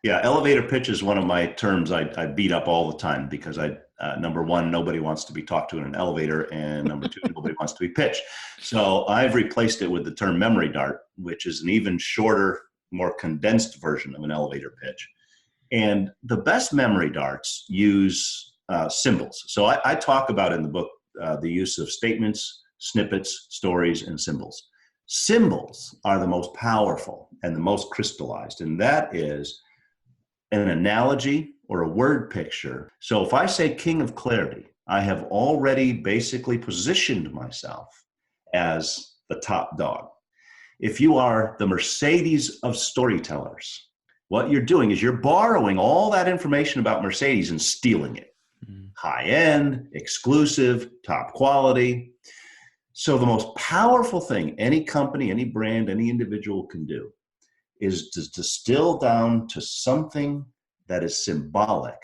Yeah, elevator pitch is one of my terms I beat up all the time because number one, nobody wants to be talked to in an elevator, and number two, nobody wants to be pitched. So I've replaced it with the term memory dart, which is an even shorter, more condensed version of an elevator pitch. And the best memory darts use symbols. So I talk about in the book the use of statements, snippets, stories, and symbols. Symbols are the most powerful and the most crystallized, and that is an analogy or a word picture. So if I say King of Clarity, I have already basically positioned myself as the top dog. If you are the Mercedes of storytellers, what you're doing is you're borrowing all that information about Mercedes and stealing it. High end, exclusive, top quality. So the most powerful thing any company, any brand, any individual can do is to distill down to something that is symbolic,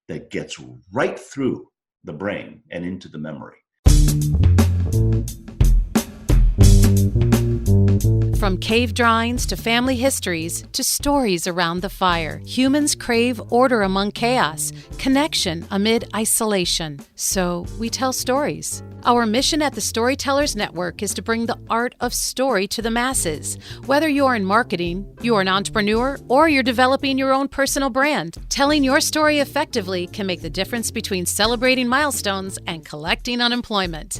that gets right through the brain and into the memory. From cave drawings to family histories to stories around the fire, humans crave order among chaos, connection amid isolation. So we tell stories. Our mission at the Storytellers Network is to bring the art of story to the masses. Whether you're in marketing, you're an entrepreneur, or you're developing your own personal brand, telling your story effectively can make the difference between celebrating milestones and collecting unemployment.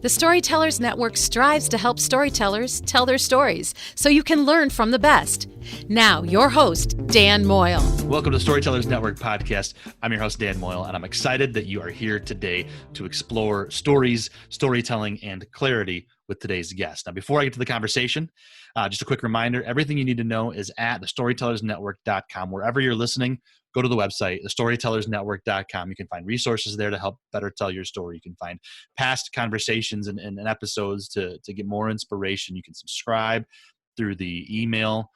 The Storytellers Network strives to help storytellers tell their stories so you can learn from the best. Now, your host, Dan Moyle. Welcome to Storytellers Network podcast. I'm your host, Dan Moyle, and I'm excited that you are here today to explore stories, storytelling, and clarity with today's guest. Now, before I get to the conversation, just a quick reminder, everything you need to know is at thestorytellersnetwork.com. Wherever you're listening, go to the website, thestorytellersnetwork.com. You can find resources there to help better tell your story. You can find past conversations and episodes to get more inspiration. You can subscribe through the email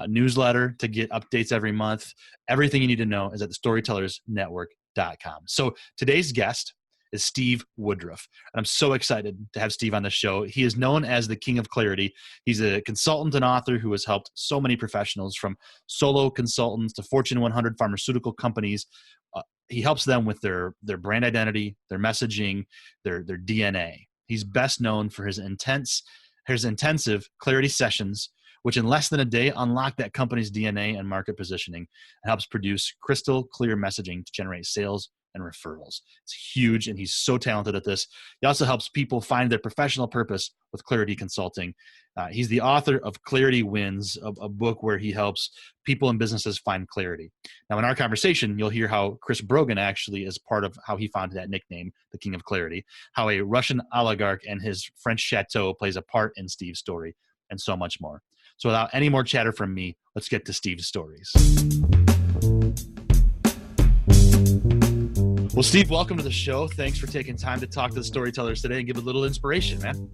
newsletter to get updates every month. Everything you need to know is at thestorytellersnetwork.com. So today's guest is Steve Woodruff. And I'm so excited to have Steve on the show. He is known as the King of Clarity. He's a consultant and author who has helped so many professionals, from solo consultants to Fortune 100 pharmaceutical companies. He helps them with their brand identity, their messaging, their DNA. He's best known for his intensive clarity sessions, which in less than a day unlock that company's DNA and market positioning and helps produce crystal clear messaging to generate sales and referrals. It's huge, and he's so talented at this. He also helps people find their professional purpose with Clarity Consulting. He's the author of Clarity Wins, a book where he helps people and businesses find clarity. Now, in our conversation, you'll hear how Chris Brogan actually is part of how he found that nickname, the King of Clarity, how a Russian oligarch and his French chateau plays a part in Steve's story, and so much more. So without any more chatter from me, let's get to Steve's stories. Well, Steve, welcome to the show. Thanks for taking time to talk to the storytellers today and give a little inspiration, man.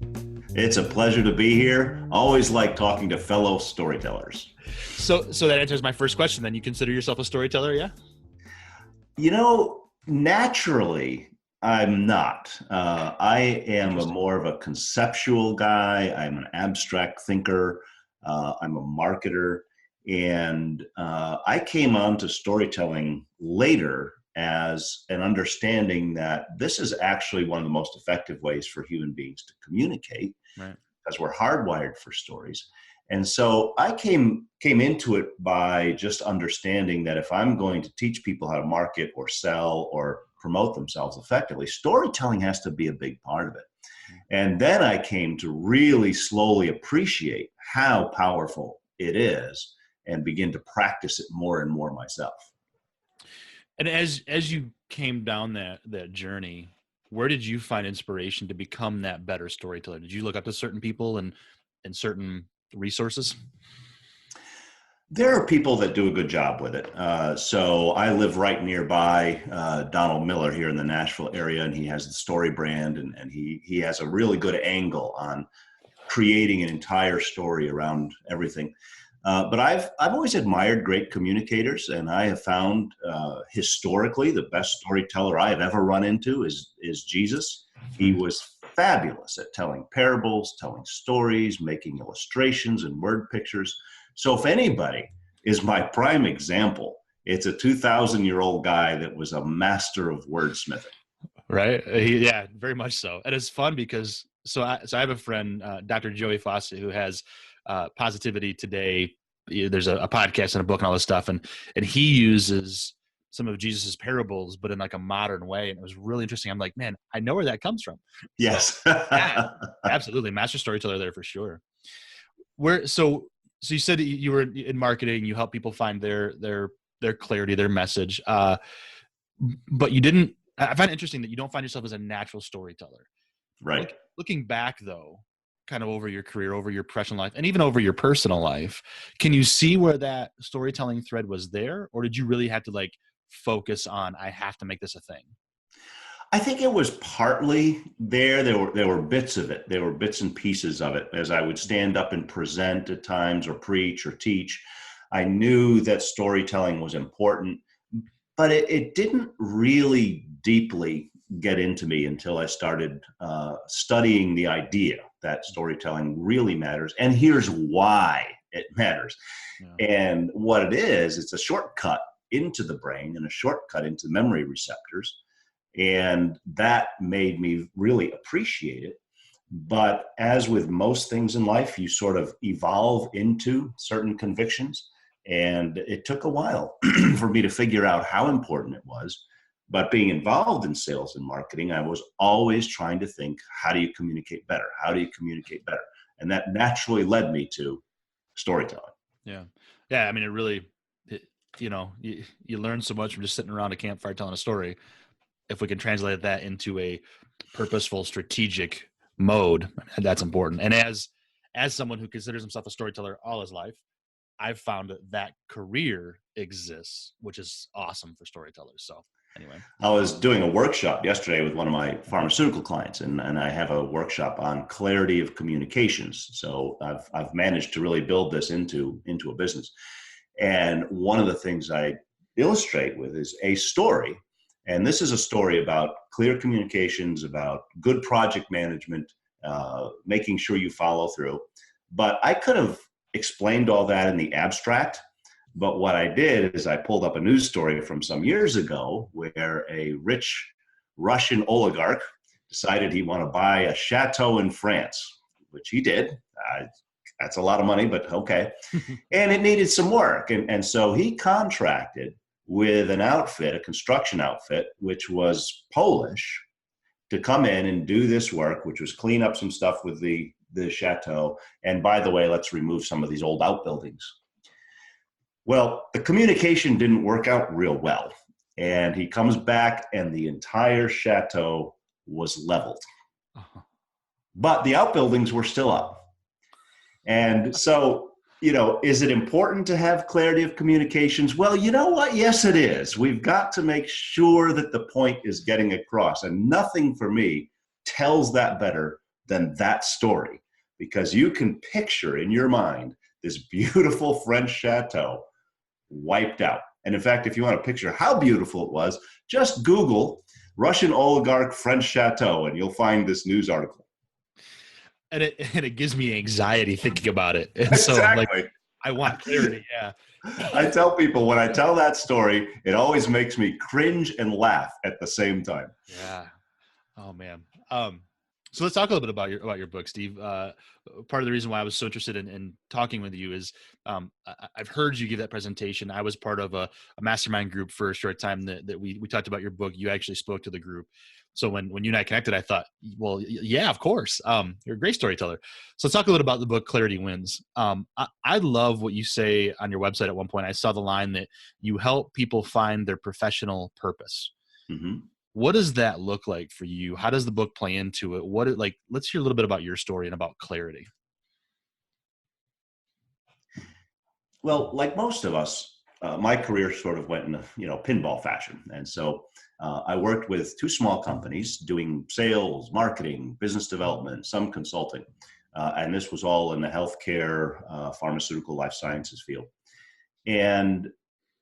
It's a pleasure to be here. Always like talking to fellow storytellers. So that answers my first question then. You consider yourself a storyteller, yeah? You know, naturally, I'm not. I am more of a conceptual guy. I'm an abstract thinker. I'm a marketer. And I came on to storytelling later as an understanding that this is actually one of the most effective ways for human beings to communicate, right? Because we're hardwired for stories. And so I came into it by just understanding that if I'm going to teach people how to market or sell or promote themselves effectively, storytelling has to be a big part of it. And then I came to really slowly appreciate how powerful it is and begin to practice it more and more myself. And as you came down that journey, where did you find inspiration to become that better storyteller? Did you look up to certain people and certain resources? There are people that do a good job with it. So I live right nearby Donald Miller here in the Nashville area, and he has the Story brand, and he has a really good angle on creating an entire story around everything. But I've always admired great communicators, and I have found historically the best storyteller I have ever run into is Jesus. He was fabulous at telling parables, telling stories, making illustrations and word pictures. So if anybody is my prime example. It's a 2,000-year-old guy that was a master of wordsmithing. Right. Yeah, very much so. And it's fun because, so I have a friend, Dr. Joey Fossett, who has Positivity Today. There's a podcast and a book and all this stuff. And he uses some of Jesus's parables, but in like a modern way. And it was really interesting. I'm like, man, I know where that comes from. Yes. So, yeah, absolutely. Master storyteller there for sure. So you said you were in marketing, you help people find their clarity, their message. But you didn't, I find it interesting that you don't find yourself as a natural storyteller. Right. Looking back though, kind of over your career, over your professional life, and even over your personal life, can you see where that storytelling thread was there? Or did you really have to like focus on, I have to make this a thing? I think it was partly there. There were bits of it. There were bits and pieces of it. As I would stand up and present at times or preach or teach, I knew that storytelling was important, but it didn't really deeply get into me until I started studying the idea that storytelling really matters. And here's why it matters. Yeah. And what it is, it's a shortcut into the brain and a shortcut into memory receptors. And that made me really appreciate it. But as with most things in life, you sort of evolve into certain convictions. And it took a while for me to figure out how important it was. But being involved in sales and marketing, I was always trying to think, how do you communicate better? How do you communicate better? And that naturally led me to storytelling. Yeah. Yeah. I mean, you learn so much from just sitting around a campfire telling a story. If we can translate that into a purposeful, strategic mode, that's important. And as someone who considers himself a storyteller all his life, I've found that career exists, which is awesome for storytellers. So anyway, I was doing a workshop yesterday with one of my pharmaceutical clients, and I have a workshop on clarity of communications. So I've managed to really build this into a business. And one of the things I illustrate with is a story. And this is a story about clear communications, about good project management, making sure you follow through. But I could have explained all that in the abstract. But what I did is I pulled up a news story from some years ago where a rich Russian oligarch decided he wanted to buy a chateau in France, which he did. That's a lot of money, but okay. And it needed some work. And so he contracted with an outfit, a construction outfit, which was Polish, to come in and do this work, which was clean up some stuff with the chateau. And by the way, let's remove some of these old outbuildings. Well, the communication didn't work out real well. And he comes back and the entire chateau was leveled. Uh-huh. But the outbuildings were still up. And so, is it important to have clarity of communications? Well, you know what? Yes, it is. We've got to make sure that the point is getting across. And nothing for me tells that better than that story, because you can picture in your mind this beautiful French chateau wiped out. And in fact, if you want to picture how beautiful it was, just Google Russian oligarch French chateau and you'll find this news article. And it gives me anxiety thinking about it. And exactly. So I want clarity. Yeah. I tell people when I tell that story, it always makes me cringe and laugh at the same time. Yeah. Oh man. So let's talk a little bit about your book, Steve. Part of the reason why I was so interested in talking with you is I've heard you give that presentation. I was part of a mastermind group for a short time that we talked about your book. You actually spoke to the group. So when you and I connected, I thought, well, yeah, of course. You're a great storyteller. So let's talk a little about the book, Clarity Wins. I love what you say on your website at one point. I saw the line that you help people find their professional purpose. Mm-hmm. What does that look like for you? How does the book play into it? Let's hear a little bit about your story and about clarity. Well, like most of us, my career sort of went in pinball fashion. And so I worked with two small companies doing sales, marketing, business development, some consulting. And this was all in the healthcare, pharmaceutical, life sciences field. And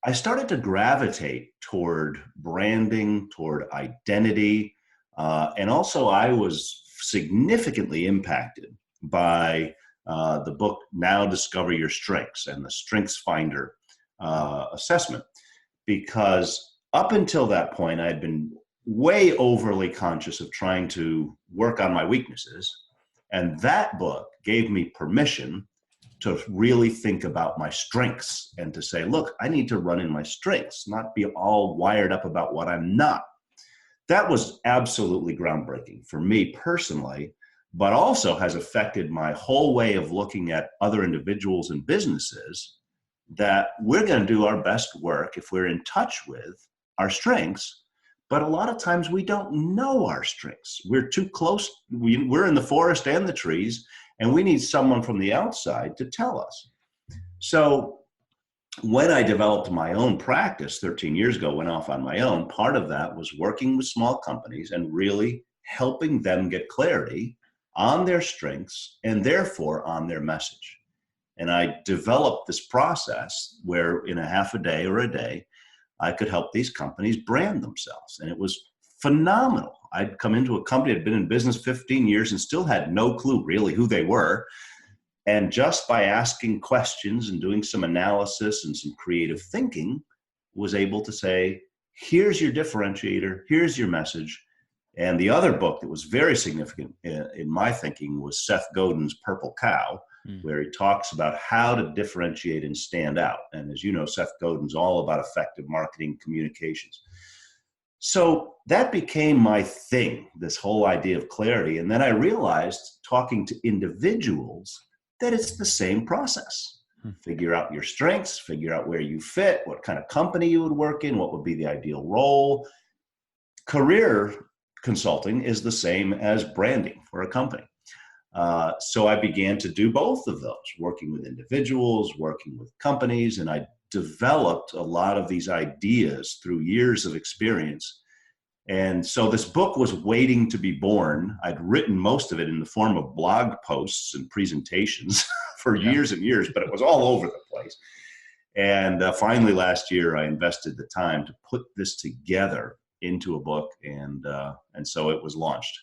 I started to gravitate toward branding, toward identity. And also I was significantly impacted by the book, Now Discover Your Strengths, and the Strengths Finder assessment, because up until that point, I had been way overly conscious of trying to work on my weaknesses. And that book gave me permission to really think about my strengths and to say, look, I need to run in my strengths, not be all wired up about what I'm not. That was absolutely groundbreaking for me personally, but also has affected my whole way of looking at other individuals and businesses, that we're going to do our best work if we're in touch with our strengths. But a lot of times we don't know our strengths. We're too close. We're in the forest and the trees, and we need someone from the outside to tell us. So when I developed my own practice 13 years ago, went off on my own, part of that was working with small companies and really helping them get clarity on their strengths and therefore on their message. And I developed this process where in a half a day or a day, I could help these companies brand themselves. And it was phenomenal. I'd come into a company that had been in business 15 years and still had no clue really who they were. And just by asking questions and doing some analysis and some creative thinking, was able to say, here's your differentiator, here's your message. And the other book that was very significant in my thinking was Seth Godin's Purple Cow, where he talks about how to differentiate and stand out. And as you know, Seth Godin's all about effective marketing communications. So that became my thing, this whole idea of clarity. And then I realized, talking to individuals, that it's the same process. Figure out your strengths, figure out where you fit, what kind of company you would work in, what would be the ideal role. Career consulting is the same as branding for a company. So I began to do both of those, working with individuals, working with companies, and I developed a lot of these ideas through years of experience. And so this book was waiting to be born. I'd written most of it in the form of blog posts and presentations for years and years, but it was all over the place. And finally last year, I invested the time to put this together into a book, and so it was launched.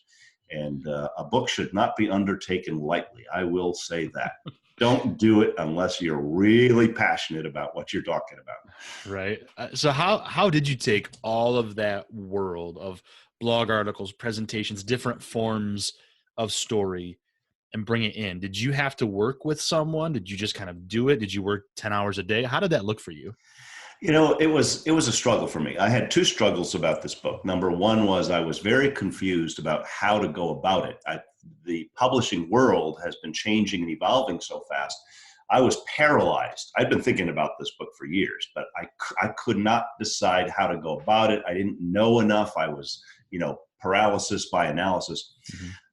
And a book should not be undertaken lightly. I will say that. Don't do it unless you're really passionate about what you're talking about. Right. So how did you take all of that world of blog articles, presentations, different forms of story and bring it in? Did you have to work with someone? Did you just kind of do it? Did you work 10 hours a day? How did that look for you? You know, it was a struggle for me. I had two struggles about this book. Number one was I was very confused about how to go about it. The publishing world has been changing and evolving so fast. I was paralyzed. I'd been thinking about this book for years, but I could not decide how to go about it. I didn't know enough. I was, paralysis by analysis.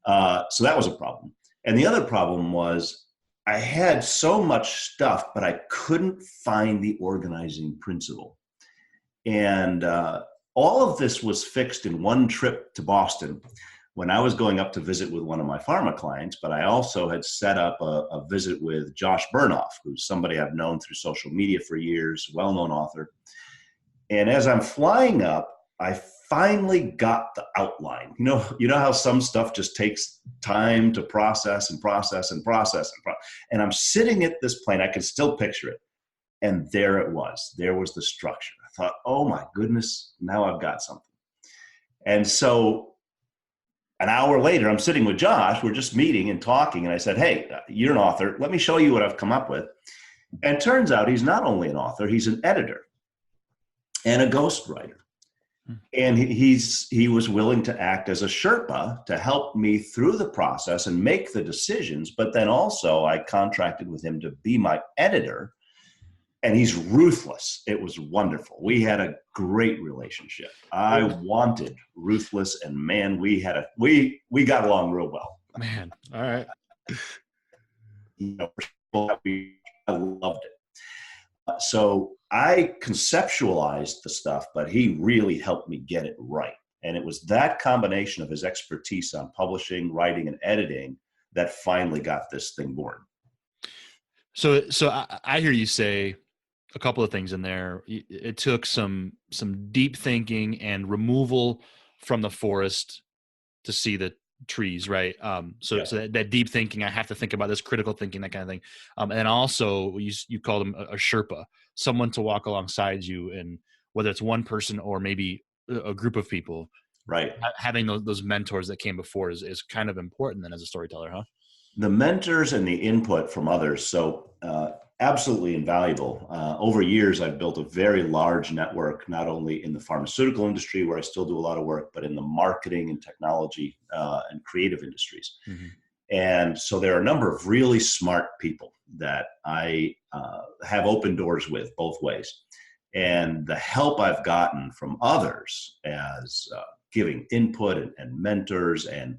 So that was a problem. And the other problem was I had so much stuff, but I couldn't find the organizing principle. And all of this was fixed in one trip to Boston when I was going up to visit with one of my pharma clients, but I also had set up a visit with Josh Bernoff, who's somebody I've known through social media for years, well-known author. And as I'm flying up, I finally got the outline. You know how some stuff just takes time to process and process and process and I'm sitting at this plane. I can still picture it. And there it was. There was the structure. I thought, oh my goodness, now I've got something. And so an hour later, I'm sitting with Josh. We're just meeting and talking. And I said, hey, you're an author. Let me show you what I've come up with. And it turns out he's not only an author, he's an editor and a ghostwriter. And he was willing to act as a Sherpa to help me through the process and make the decisions. But then also I contracted with him to be my editor. And he's ruthless. It was wonderful. We had a great relationship. I wanted ruthless, and man, we got along real well. Man, all right. I loved it. So I conceptualized the stuff, but he really helped me get it right. And it was that combination of his expertise on publishing, writing, and editing that finally got this thing born. So I hear you say a couple of things in there. It took some deep thinking and removal from the forest to see the trees, right? So Yeah. that deep thinking, I have to think about this, critical thinking, that kind of thing. And then also you call them a Sherpa, someone to walk alongside you, and whether it's one person or maybe a group of people, Right. having those mentors that came before is kind of important then as a storyteller, huh? The mentors and the input from others. So absolutely invaluable. Over years, I've built a very large network, not only in the pharmaceutical industry, where I still do a lot of work, but in the marketing and technology and creative industries. Mm-hmm. And so there are a number of really smart people that I have open doors with both ways. And the help I've gotten from others as giving input and mentors and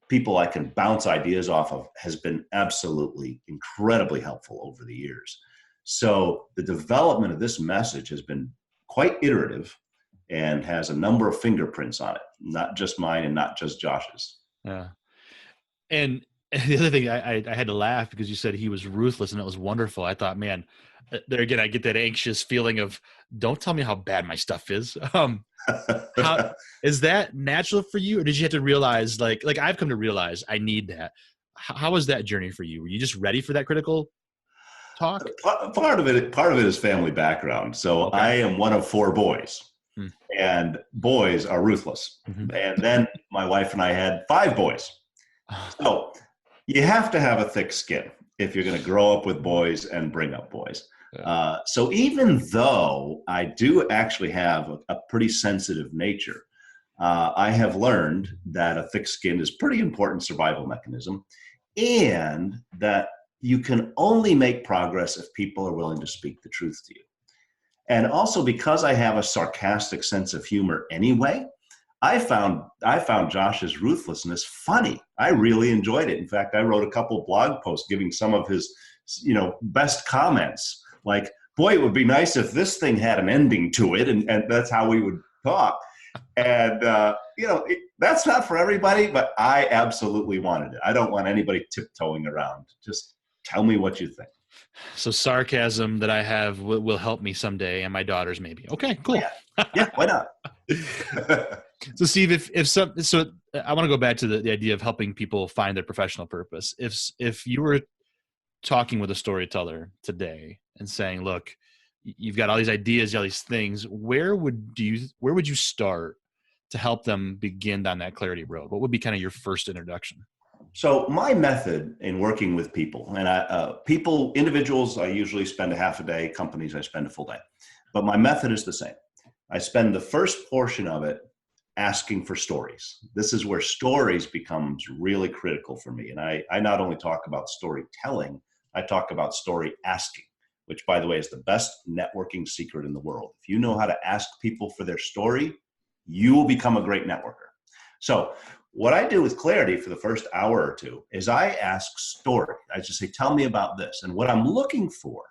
people I can bounce ideas off of has been absolutely incredibly helpful over the years. So the development of this message has been quite iterative and has a number of fingerprints on it, not just mine and not just Josh's. Yeah. And the other thing, I had to laugh because you said he was ruthless, and it was wonderful. I thought, man, there again, I get that anxious feeling of, don't tell me how bad my stuff is. How is that natural for you, or did you have to realize, like I've come to realize I need that? How was that journey for you? Were you just ready for that critical talk? Part of it is family background. So Okay. I am one of 4 boys, and boys are ruthless. Mm-hmm. And then my wife and I had 5 boys. So you have to have a thick skin if you're going to grow up with boys and bring up boys. So even though I do actually have a pretty sensitive nature, I have learned that a thick skin is pretty important survival mechanism, and that you can only make progress if people are willing to speak the truth to you. And also because I have a sarcastic sense of humor anyway, I found Josh's ruthlessness funny. I really enjoyed it. In fact, I wrote a couple blog posts giving some of his, best comments. Like, boy, it would be nice if this thing had an ending to it, and that's how we would talk. And that's not for everybody, but I absolutely wanted it. I don't want anybody tiptoeing around. Just tell me what you think. So sarcasm that I have will help me someday, and my daughters maybe. Okay, cool. Yeah, why not? So Steve, so I want to go back to the idea of helping people find their professional purpose. If you were talking with a storyteller today and saying, look, you've got all these ideas, all these things, where would you start to help them begin down that clarity road? What would be kind of your first introduction? So my method in working with people, and individuals, I usually spend a half a day. Companies, I spend a full day. But my method is the same. I spend the first portion of it asking for stories. This is where stories becomes really critical for me. And I not only talk about storytelling, I talk about story asking, which, by the way, is the best networking secret in the world. If you know how to ask people for their story, you will become a great networker. So what I do with clarity for the first hour or two is I ask story. I just say, tell me about this. And what I'm looking for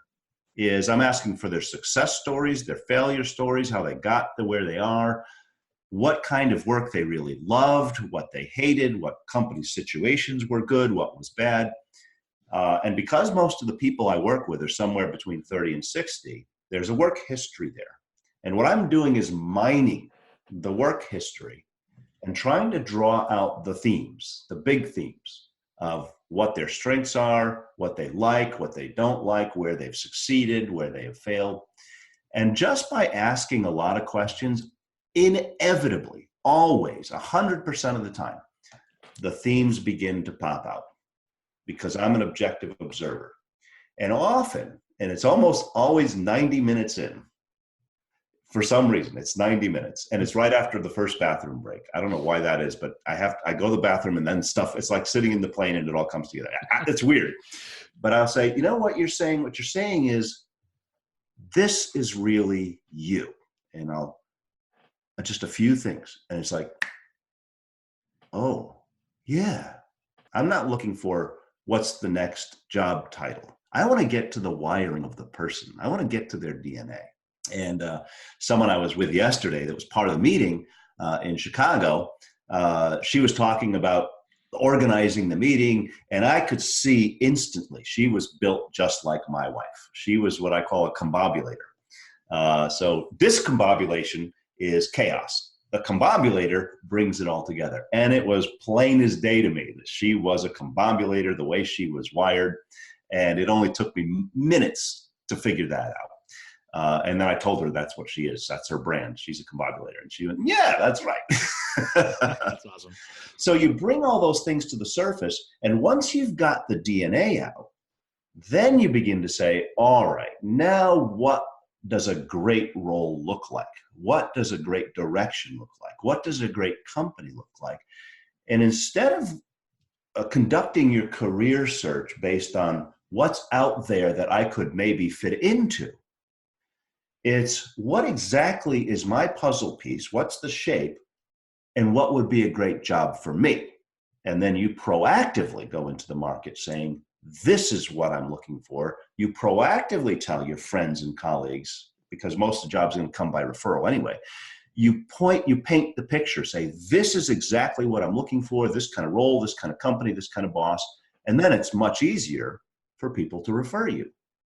is I'm asking for their success stories, their failure stories, how they got to where they are, what kind of work they really loved, what they hated, what company situations were good, what was bad. And because most of the people I work with are somewhere between 30 and 60, there's a work history there. And what I'm doing is mining the work history and trying to draw out the themes, the big themes of what their strengths are, what they like, what they don't like, where they've succeeded, where they have failed. And just by asking a lot of questions, inevitably, always, 100% of the time, the themes begin to pop out because I'm an objective observer. And often, and it's almost always 90 minutes in, for some reason, it's 90 minutes, and it's right after the first bathroom break. I don't know why that is, but I go to the bathroom and then it's like sitting in the plane and it all comes together. It's weird. But I'll say, you know what you're saying? What you're saying is, this is really you. And I'll just a few things. And it's like, oh, yeah. I'm not looking for what's the next job title. I want to get to the wiring of the person. I want to get to their DNA. And someone I was with yesterday that was part of the meeting in Chicago, she was talking about organizing the meeting, and I could see instantly she was built just like my wife. She was what I call a combobulator. So discombobulation is chaos. the combobulator brings it all together. And it was plain as day to me that she was a combobulator the way she was wired. And it only took me minutes to figure that out. And then I told her that's what she is. That's her brand. She's a combobulator. And she went, yeah, that's right. That's awesome. So you bring all those things to the surface. And once you've got the DNA out, then you begin to say, all right, now what does a great role look like? What does a great direction look like? What does a great company look like? And instead of conducting your career search based on what's out there that I could maybe fit into, it's what exactly is my puzzle piece? What's the shape? And what would be a great job for me? And then you proactively go into the market saying, this is what I'm looking for. You proactively tell your friends and colleagues, because most of the jobs are going to come by referral anyway. You paint the picture, say, this is exactly what I'm looking for, this kind of role, this kind of company, this kind of boss. And then it's much easier for people to refer you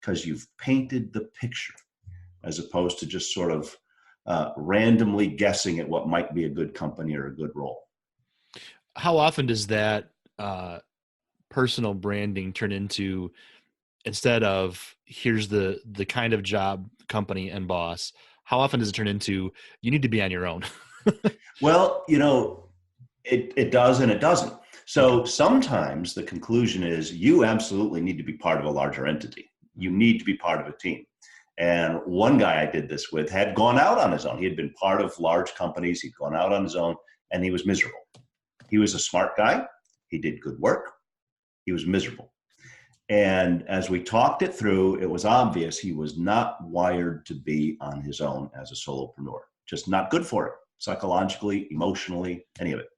because you've painted the picture as opposed to just sort of randomly guessing at what might be a good company or a good role. How often does that personal branding turn into, instead of here's the kind of job, company, and boss, how often does it turn into you need to be on your own? Well, it does and it doesn't. So sometimes the conclusion is you absolutely need to be part of a larger entity. You need to be part of a team. And one guy I did this with had gone out on his own. He had been part of large companies. He'd gone out on his own and he was miserable. He was a smart guy. He did good work. He was miserable. And as we talked it through, it was obvious he was not wired to be on his own as a solopreneur. Just not good for it, psychologically, emotionally, any of it.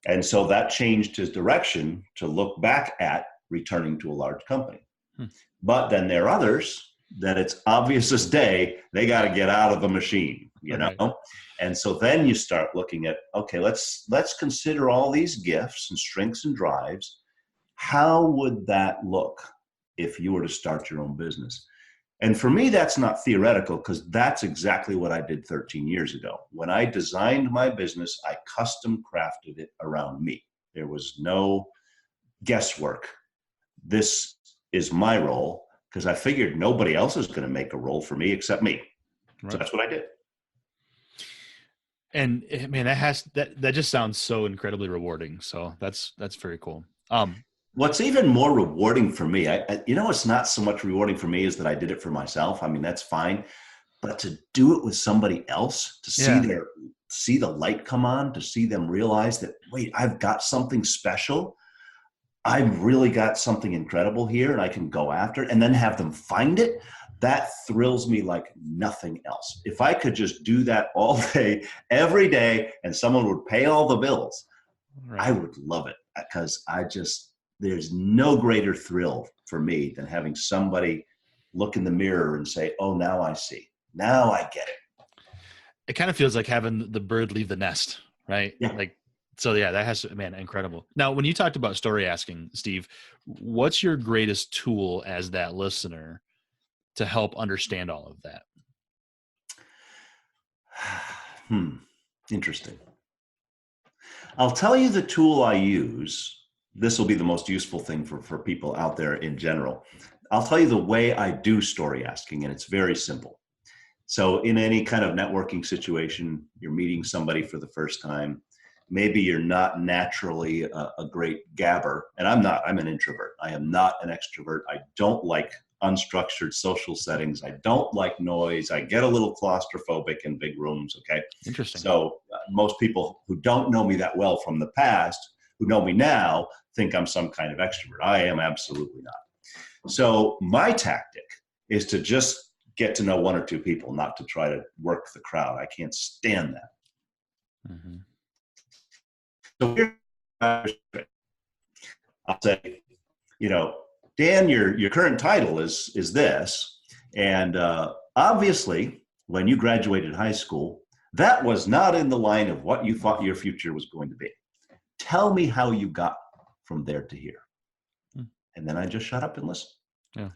And so that changed his direction to look back at returning to a large company. But then there are others that it's obvious as day, they got to get out of the machine, you know? Right. And so then you start looking at, okay, let's consider all these gifts and strengths and drives. How would that look if you were to start your own business? And for me, that's not theoretical because that's exactly what I did 13 years ago. When I designed my business, I custom crafted it around me. There was no guesswork. This is my role because I figured nobody else is going to make a role for me except me. Right. So that's what I did. And man, that just sounds so incredibly rewarding. So that's very cool. What's even more rewarding for me, it's not so much rewarding for me is that I did it for myself. I mean, that's fine. But to do it with somebody else, to see the light come on, to see them realize that, wait, I've got something special. I've really got something incredible here and I can go after it and then have them find it. That thrills me like nothing else. If I could just do that all day, every day, and someone would pay all the bills, right, I would love it because there's no greater thrill for me than having somebody look in the mirror and say, oh, now I see. Now I get it. It kind of feels like having the bird leave the nest, right? Yeah. That has, man, incredible. Now, when you talked about story asking, Steve, what's your greatest tool as that listener to help understand all of that? Interesting. I'll tell you the tool I use. This will be the most useful thing for people out there in general. I'll tell you the way I do story asking, and it's very simple. So in any kind of networking situation, you're meeting somebody for the first time. Maybe you're not naturally a great gabber, and I'm not. I'm an introvert. I am not an extrovert. I don't like unstructured social settings. I don't like noise. I get a little claustrophobic in big rooms, okay? Interesting. So most people who don't know me that well from the past, who know me now, think I'm some kind of extrovert. I am absolutely not. So my tactic is to just get to know one or two people, not to try to work the crowd. I can't stand that. Mm-hmm. So here, I'll say, Dan, your current title is this, and obviously, when you graduated high school, that was not in the line of what you thought your future was going to be. Tell me how you got from there to here. And then I just shut up and listen. Yeah.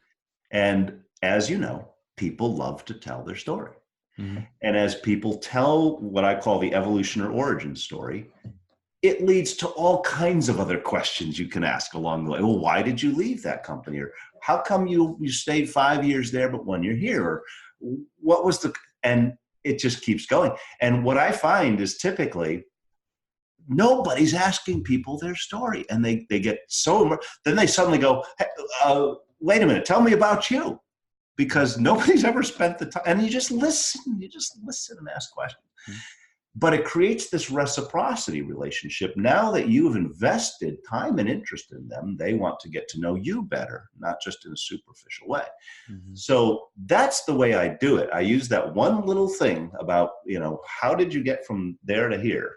And as you know, people love to tell their story. Mhm. And as people tell what I call the evolution or origin story, it leads to all kinds of other questions you can ask along the way. Well, why did you leave that company? Or how come you stayed 5 years there, but 1 year here? Or what was and it just keeps going. And what I find is typically nobody's asking people their story, and they get so, then they suddenly go, hey, wait a minute, tell me about you. Because nobody's ever spent the time, and you just listen and ask questions. Mm-hmm. But it creates this reciprocity relationship. Now that you've invested time and interest in them, they want to get to know you better, not just in a superficial way. Mm-hmm. So that's the way I do it. I use that one little thing about, how did you get from there to here?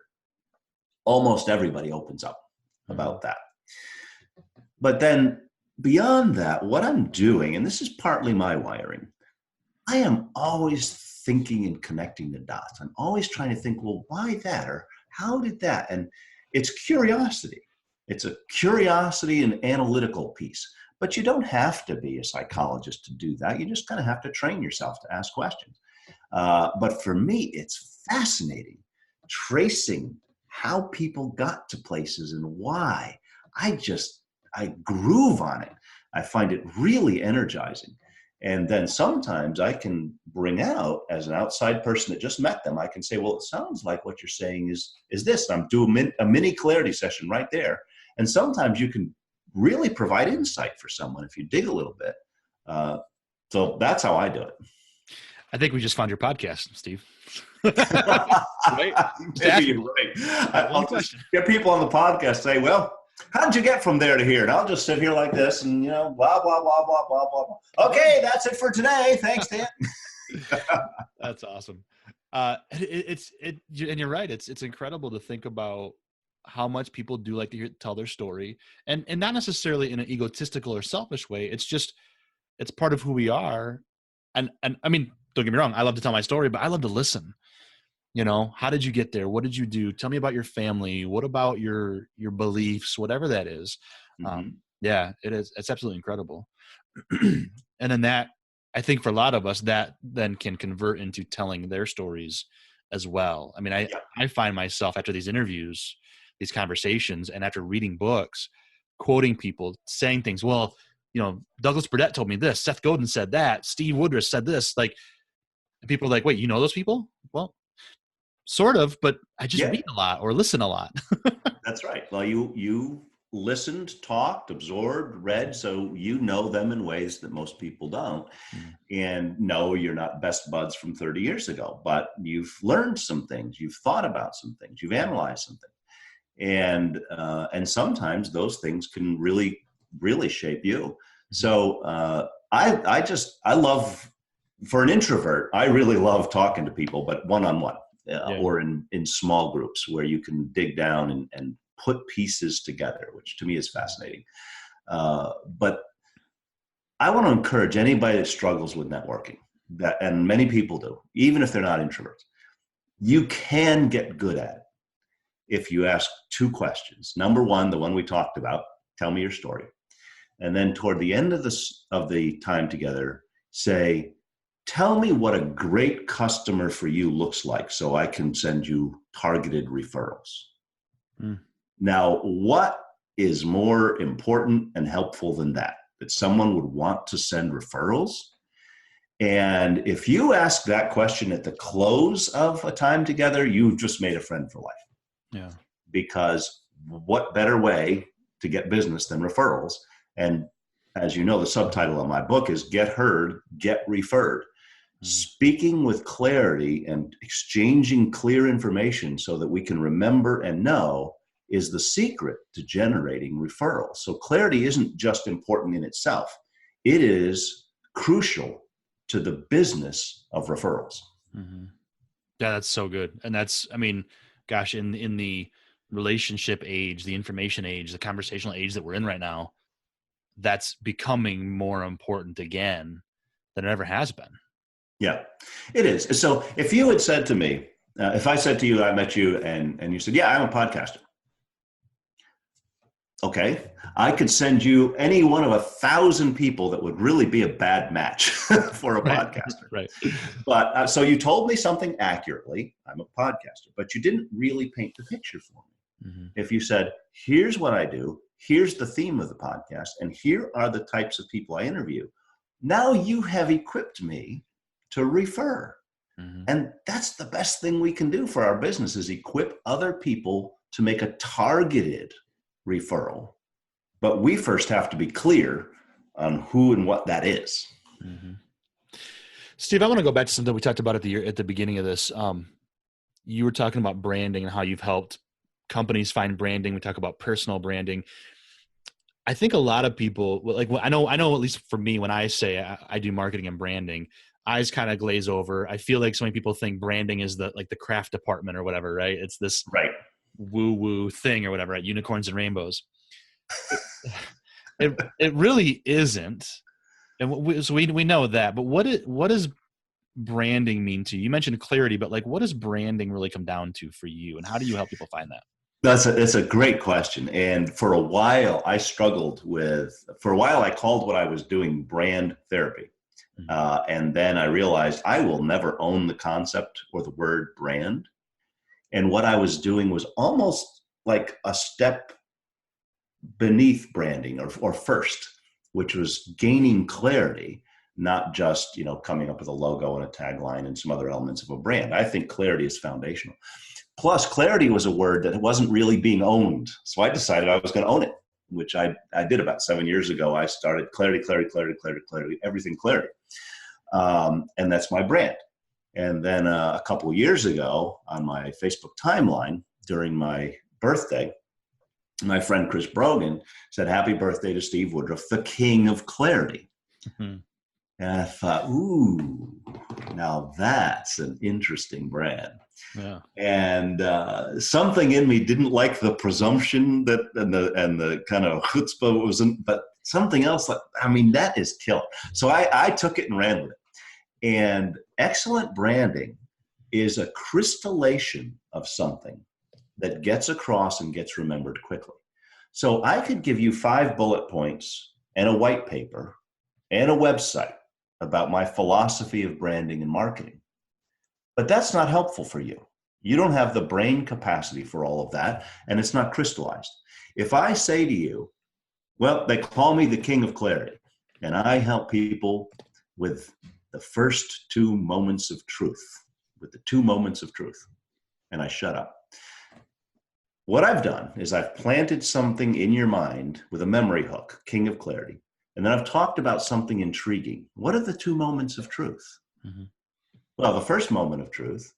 Almost everybody opens up about that. But then beyond that, what I'm doing, and this is partly my wiring, I am always thinking and connecting the dots. I'm always trying to think, well, why that? Or how did that? And it's curiosity. It's a curiosity and analytical piece. But you don't have to be a psychologist to do that. You just kind of have to train yourself to ask questions. But for me, it's fascinating tracing how people got to places and why. I groove on it. I find it really energizing. And then sometimes I can bring out, as an outside person that just met them, I can say, well, it sounds like what you're saying is this. And I'm doing a mini clarity session right there. And sometimes you can really provide insight for someone if you dig a little bit. So that's how I do it. I think we just found your podcast, Steve. Right? Maybe you're right. I'll just get people on the podcast say, well, how'd you get from there to here? And I'll just sit here like this and, blah, blah, blah, blah, blah, blah, blah. Okay, that's it for today. Thanks, Dan. That's awesome. And you're right. It's incredible to think about how much people do like to tell their story, and not necessarily in an egotistical or selfish way. It's part of who we are. And I mean, don't get me wrong, I love to tell my story, but I love to listen. How did you get there? What did you do? Tell me about your family. What about your beliefs, whatever that is. Mm-hmm. Yeah, it is. It's absolutely incredible. And then that, I think for a lot of us, that then can convert into telling their stories as well. I mean, I find myself after these interviews, these conversations, and after reading books, quoting people, saying things, well, Douglas Burdett told me this, Seth Godin said that, Steve Woodruff said this, and people are like, wait, you know those people? Well, sort of, but I just read a lot or listen a lot. That's right. Well, you listened, talked, absorbed, read, so you know them in ways that most people don't. And no, you're not best buds from 30 years ago, but you've learned some things, you've thought about some things, you've analyzed some things. And sometimes those things can really, really shape you. So I love, for an introvert, I really love talking to people, but one-on-one. Or in small groups where you can dig down and put pieces together, which to me is fascinating. But I want to encourage anybody that struggles with networking, and many people do, even if they're not introverts, you can get good at it if you ask two questions. Number one, the one we talked about, tell me your story. And then toward the end of the time together, say, tell me what a great customer for you looks like so I can send you targeted referrals. Now, what is more important and helpful than that someone would want to send referrals? And if you ask that question at the close of a time together, you've just made a friend for life. Yeah. Because what better way to get business than referrals? And as you know, the subtitle of my book is Get Heard, Get Referred. Speaking with clarity and exchanging clear information so that we can remember and know is the secret to generating referrals. So clarity isn't just important in itself. It is crucial to the business of referrals. Mm-hmm. Yeah, that's so good. And that's, I mean, gosh, in the relationship age, the information age, the conversational age that we're in right now, that's becoming more important again than it ever has been. Yeah, it is. So if you had said to me, if I said to you, I met you and you said, yeah, I'm a podcaster. Okay. I could send you any one of 1,000 people that would really be a bad match for a Right. podcaster. Right. But so you told me something accurately. I'm a podcaster, but you didn't really paint the picture for me. Mm-hmm. If you said, here's what I do, here's the theme of the podcast, and here are the types of people I interview, now you have equipped me to refer. Mm-hmm. And that's the best thing we can do for our business, is equip other people to make a targeted referral. But we first have to be clear on who and what that is. Mm-hmm. Steve, I want to go back to something we talked about at the beginning of this. You were talking about branding and how you've helped companies find branding. We talk about personal branding. I think a lot of people, like, I know at least for me, when I say I do marketing and branding, eyes kind of glaze over. I feel like so many people think branding is the craft department or whatever, right? It's this Right. woo-woo thing or whatever, right? Unicorns and rainbows. It really isn't. And so we know that, but what does branding mean to you? You mentioned clarity, but what does branding really come down to for you, and how do you help people find that? That's a great question. And for a while I called what I was doing brand therapy. And then I realized I will never own the concept or the word brand. And what I was doing was almost like a step beneath branding or first, which was gaining clarity, not just, coming up with a logo and a tagline and some other elements of a brand. I think clarity is foundational. Plus, clarity was a word that wasn't really being owned. So I decided I was going to own it, which I did about 7 years ago. I started clarity, everything clarity. And that's my brand. And then a couple of years ago on my Facebook timeline during my birthday, my friend Chris Brogan said, "Happy birthday to Steve Woodruff, the king of clarity." Mm-hmm. And I thought, ooh, now that's an interesting brand. Yeah. And something in me didn't like the presumption and the kind of chutzpah wasn't, but something else that is killer. So I took it and ran with it. And excellent branding is a crystallization of something that gets across and gets remembered quickly. So I could give you 5 bullet points and a white paper and a website about my philosophy of branding and marketing. But that's not helpful for you. You don't have the brain capacity for all of that, and it's not crystallized. If I say to you, well, they call me the king of clarity, and I help people with the first 2 moments of truth, and I shut up. What I've done is I've planted something in your mind with a memory hook, king of clarity, and then I've talked about something intriguing. What are the 2 moments of truth? Mm-hmm. Well, the first moment of truth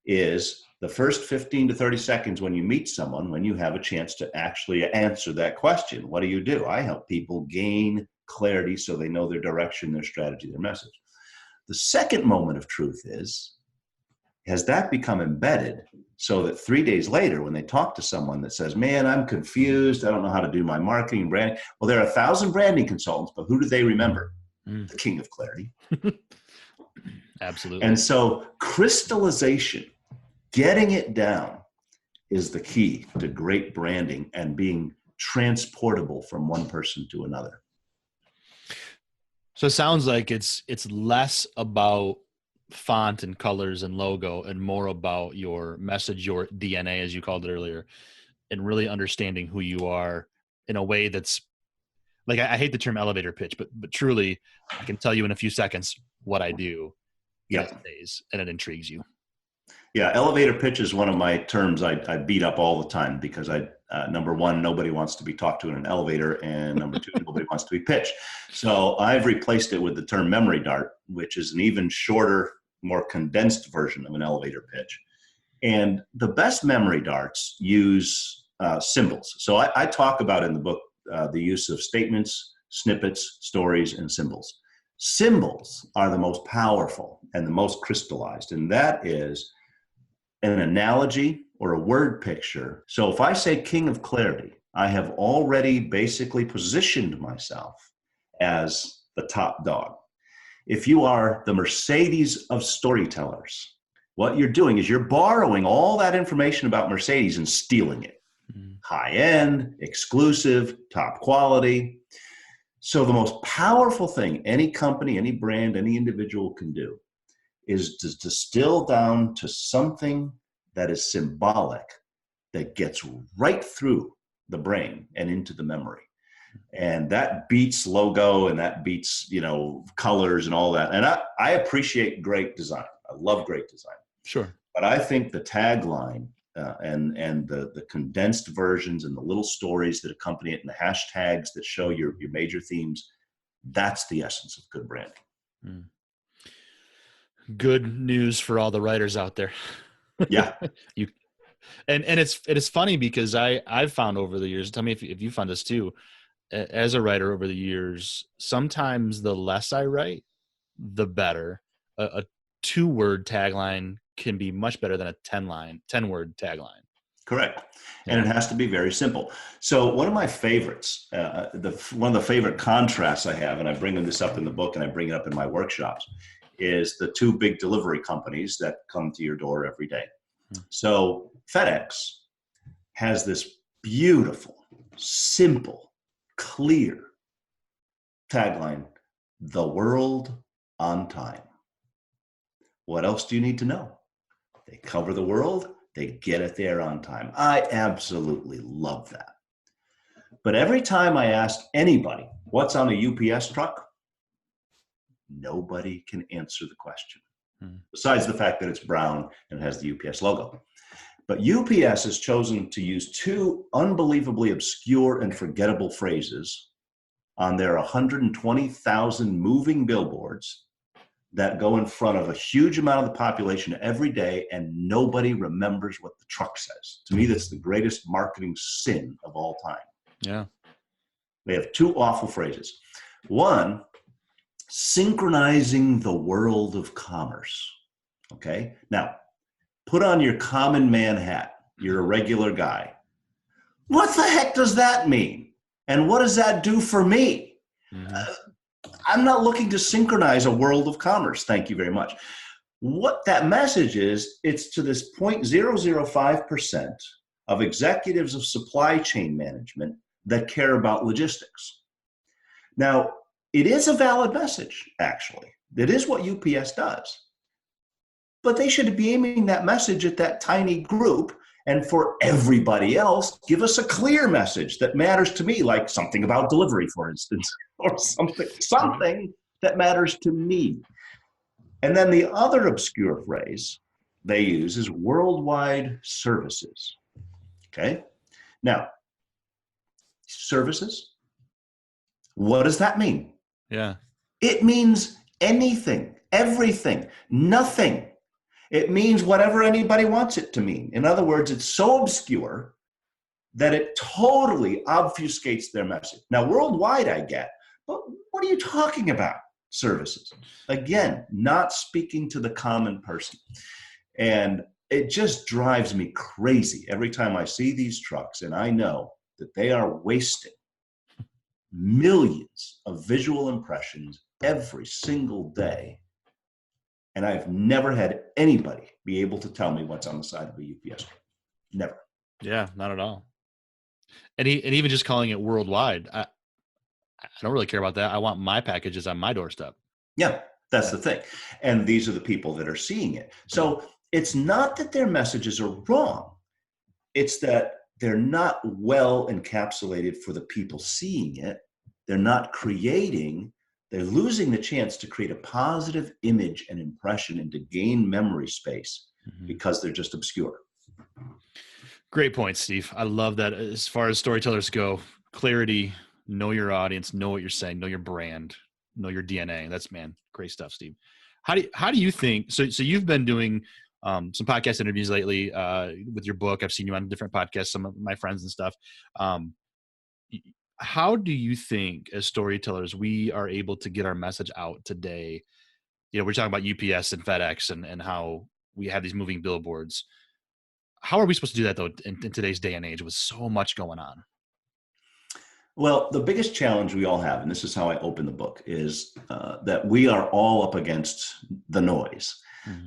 is the first 15 to 30 seconds when you meet someone, when you have a chance to actually answer that question. What do? I help people gain clarity so they know their direction, their strategy, their message. The second moment of truth has that become embedded so that 3 days later, when they talk to someone that says, man, I'm confused, I don't know how to do my marketing and branding. Well, there are 1,000 branding consultants, but who do they remember? The king of clarity. Absolutely. And so crystallization, getting it down, is the key to great branding and being transportable from one person to another. So it sounds like it's less about font and colors and logo and more about your message, your DNA, as you called it earlier, and really understanding who you are in a way that's like, I hate the term elevator pitch, but truly I can tell you in a few seconds what I do. Yeah. It stays, and it intrigues you. Yeah. Elevator pitch is one of my terms I beat up all the time because number one, nobody wants to be talked to in an elevator. And number 2, nobody wants to be pitched. So I've replaced it with the term memory dart, which is an even shorter, more condensed version of an elevator pitch. And the best memory darts use symbols. So I talk about in the book the use of statements, snippets, stories, and symbols. Symbols are the most powerful and the most crystallized, and that is an analogy or a word picture. So if I say king of clarity, I have already basically positioned myself as the top dog. If you are the Mercedes of storytellers, what you're doing is you're borrowing all that information about Mercedes and stealing it. Mm. high end, exclusive, top quality. So the most powerful thing any company, any brand, any individual can do is to distill down to something that is symbolic, that gets right through the brain and into the memory. And that beats logo, and that beats, colors and all that. And I appreciate great design. I love great design. Sure. But I think the tagline and the condensed versions and the little stories that accompany it and the hashtags that show your major themes, that's the essence of good branding. Mm. Good news for all the writers out there. Yeah. And it's funny because I've found over the years, tell me if you found this too, as a writer over the years, sometimes the less I write, the better. A 2-word tagline can be much better than a 10-word tagline. Correct. Yeah. And it has to be very simple. So one of my favorites, one of the favorite contrasts I have, and I bring this up in the book and I bring it up in my workshops, is the 2 big delivery companies that come to your door every day. So FedEx has this beautiful, simple, clear tagline: the world on time. What else do you need to know? They cover the world, they get it there on time. I absolutely love that. But every time I ask anybody what's on a UPS truck, nobody can answer the question, besides the fact that it's brown and has the UPS logo. But UPS has chosen to use 2 unbelievably obscure and forgettable phrases on their 120,000 moving billboards that go in front of a huge amount of the population every day, and nobody remembers what the truck says. To me, that's the greatest marketing sin of all time. Yeah. They have 2 awful phrases. One, synchronizing the world of commerce. Okay? Now, put on your common man hat. You're a regular guy. What the heck does that mean? And what does that do for me? I'm not looking to synchronize a world of commerce. Thank you very much. What that message is, it's to this 0.005% of executives of supply chain management that care about logistics. Now, it is a valid message, actually. It is what UPS does. But they should be aiming that message at that tiny group, and for everybody else, give us a clear message that matters to me, like something about delivery, for instance, or something that matters to me. And then the other obscure phrase they use is worldwide services. Okay? Now, services, what does that mean? Yeah. It means anything, everything, nothing. It means whatever anybody wants it to mean. In other words, it's so obscure that it totally obfuscates their message. Now, worldwide I get, but what are you talking about? Services. Again, not speaking to the common person. And it just drives me crazy every time I see these trucks, and I know that they are wasting millions of visual impressions every single day. And I've never had anybody be able to tell me what's on the side of a UPS truck. Never. Yeah, not at all. And even just calling it worldwide, I don't really care about that. I want my packages on my doorstep. Yeah, that's the thing. And these are the people that are seeing it. So it's not that their messages are wrong. It's that they're not well encapsulated for the people seeing it. They're not creating, they're losing the chance to create a positive image and impression and to gain memory space because they're just obscure. Great point, Steve. I love that. As far as storytellers go, clarity, know your audience, know what you're saying, know your brand, know your DNA. That's, man, great stuff, Steve. How do you think, so you've been doing some podcast interviews lately with your book. I've seen you on different podcasts, some of my friends and stuff. How do you think as storytellers, we are able to get our message out today? You know, we're talking about UPS and FedEx and how we have these moving billboards. How are we supposed to do that, though, in today's day and age with so much going on? Well, the biggest challenge we all have, and this is how I open the book, is that we are all up against the noise.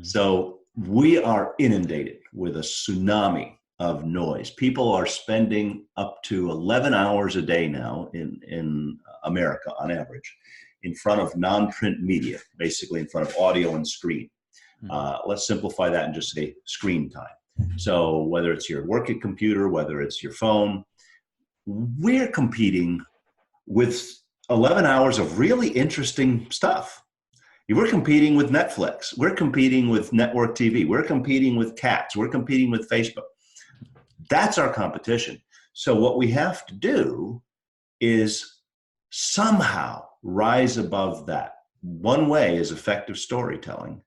So we are inundated with a tsunami of noise. People are spending up to 11 hours a day now in America on average in front of non-print media, basically in front of audio and screen. Let's simplify that and just say screen time. So whether it's your working computer, whether it's your phone, we're competing with 11 hours of really interesting stuff. We're competing with Netflix. We're competing with network TV. We're competing with cats. We're competing with Facebook. That's our competition. So what we have to do is somehow rise above that. One way is effective storytelling.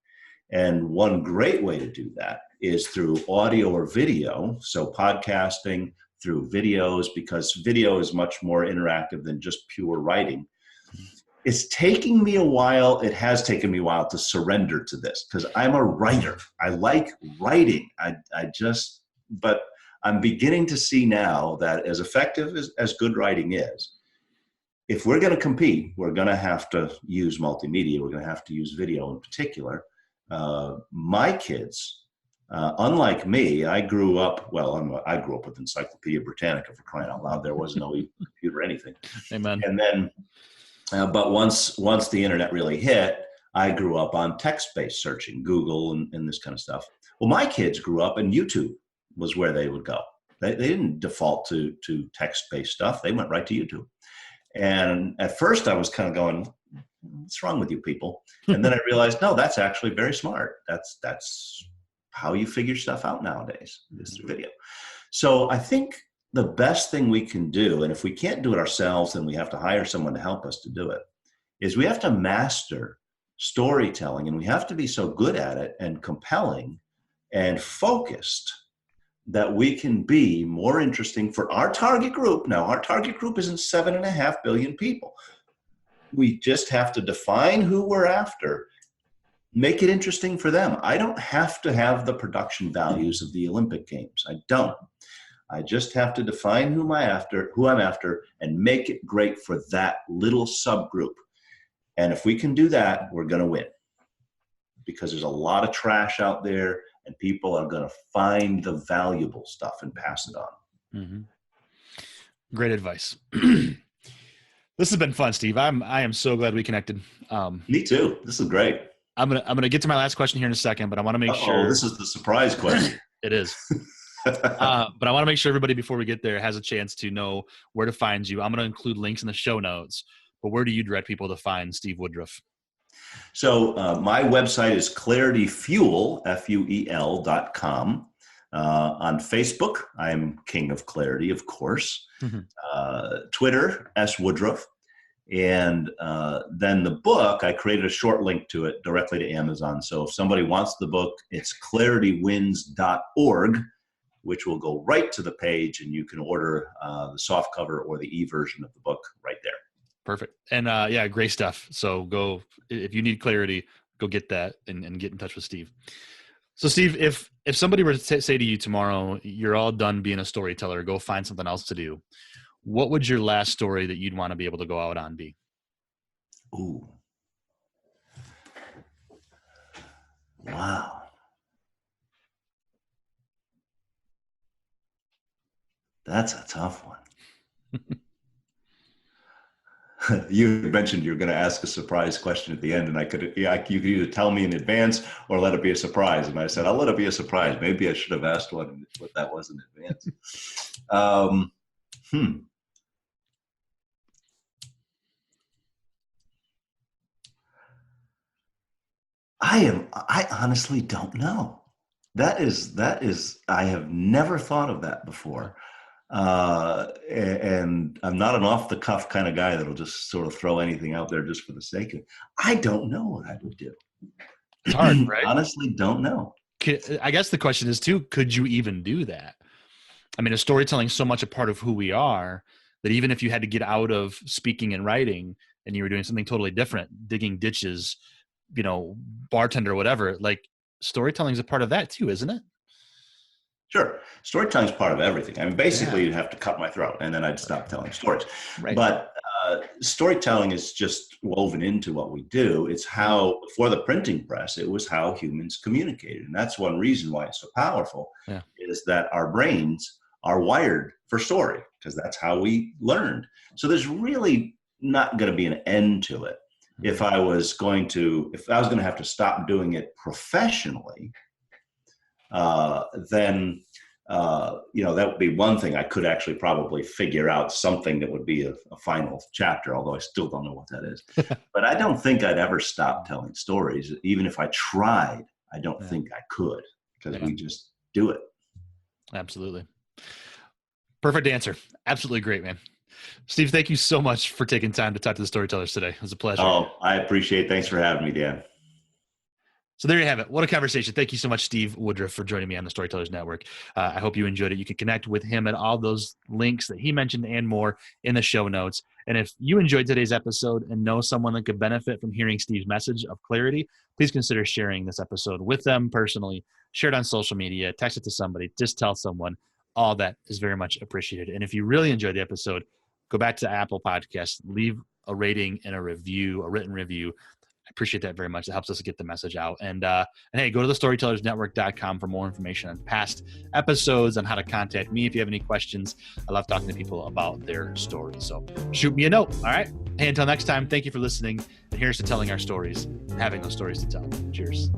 And one great way to do that is through audio or video. So podcasting, through videos, because video is much more interactive than just pure writing. It's taking me a while. It has taken me a while to surrender to this because I'm a writer. I like writing. But I'm beginning to see now that as effective as good writing is, if we're going to compete, we're going to have to use multimedia. We're going to have to use video in particular. My kids, unlike me, I grew up with Encyclopedia Britannica, for crying out loud. There was no computer or anything. Amen. And then, but once the internet really hit, I grew up on text-based searching, Google and this kind of stuff. Well, my kids grew up and YouTube was where they would go. They didn't default to text-based stuff. They went right to YouTube. And at first I was kind of going, what's wrong with you people? And then I realized, no, that's actually very smart. That's how you figure stuff out nowadays, is through video. So I think the best thing we can do, and if we can't do it ourselves, then we have to hire someone to help us to do it, is we have to master storytelling, and we have to be so good at it and compelling and focused that we can be more interesting for our target group. Now, our target group isn't 7.5 billion people. We just have to define who we're after, make it interesting for them. I don't have to have the production values of the Olympic Games. I don't. I just have to define who I'm after, and make it great for that little subgroup. And if we can do that, we're going to win. Because there's a lot of trash out there, and people are going to find the valuable stuff and pass it on. Mm-hmm. Great advice. This has been fun, Steve. I am so glad we connected. Me too. This is great. I'm gonna get to my last question here in a second, but I want to make sure. This is the surprise question. It is. But I want to make sure everybody, before we get there, has a chance to know where to find you. I'm going to include links in the show notes, but where do you direct people to find Steve Woodruff? So my website is clarityfuel, FUEL.com. On Facebook, I'm King of Clarity, of course. Mm-hmm. Twitter, S. Woodruff. And then the book, I created a short link to it directly to Amazon. So if somebody wants the book, it's claritywins.org, which will go right to the page, and you can order the soft cover or the e-version of the book right there. Perfect. And yeah, great stuff. So go, if you need clarity, go get that and get in touch with Steve. So Steve, if somebody were to say to you tomorrow, you're all done being a storyteller, go find something else to do, what would your last story that you'd want to be able to go out on be? Ooh. Wow. That's a tough one. You mentioned you're going to ask a surprise question at the end, and you could either tell me in advance or let it be a surprise. And I said, I'll let it be a surprise. Maybe I should have asked what that was in advance. I honestly don't know. That is, I have never thought of that before. And I'm not an off the cuff kind of guy that'll just sort of throw anything out there just for the sake of it. I don't know what I would do. It's hard, right? Honestly, don't know. I guess the question is too, could you even do that? I mean, is storytelling so much a part of who we are that even if you had to get out of speaking and writing and you were doing something totally different, digging ditches, bartender or whatever, like storytelling is a part of that too, isn't it? Sure. Storytelling is part of everything. I mean, basically you'd have to cut my throat and then I'd stop telling stories. Right. But storytelling is just woven into what we do. It's how, before the printing press, it was how humans communicated. And that's one reason why it's so powerful, is that our brains are wired for story because that's how we learned. So there's really not going to be an end to it. If I was going to have to stop doing it professionally, then that would be one thing. I could actually probably figure out something that would be a final chapter, although I still don't know what that is. But I don't think I'd ever stop telling stories. Even if I tried, I don't think I could, because we just do it. Absolutely. Perfect answer. Absolutely great, man. Steve, thank you so much for taking time to talk to the Storytellers today. It was a pleasure. Oh, I appreciate it. Thanks for having me, Dan. So there you have it. What a conversation. Thank you so much, Steve Woodruff, for joining me on the Storytellers Network. I hope you enjoyed it. You can connect with him at all those links that he mentioned and more in the show notes. And if you enjoyed today's episode and know someone that could benefit from hearing Steve's message of clarity, please consider sharing this episode with them personally. Share it on social media, text it to somebody, just tell someone. All that is very much appreciated. And if you really enjoyed the episode, go back to Apple Podcasts, leave a rating and a review, a written review. I appreciate that very much. It helps us get the message out. And hey, go to the storytellersnetwork.com for more information on past episodes, on how to contact me if you have any questions. I love talking to people about their stories. So shoot me a note. All right. Hey, until next time, thank you for listening. And here's to telling our stories, having those stories to tell. Cheers.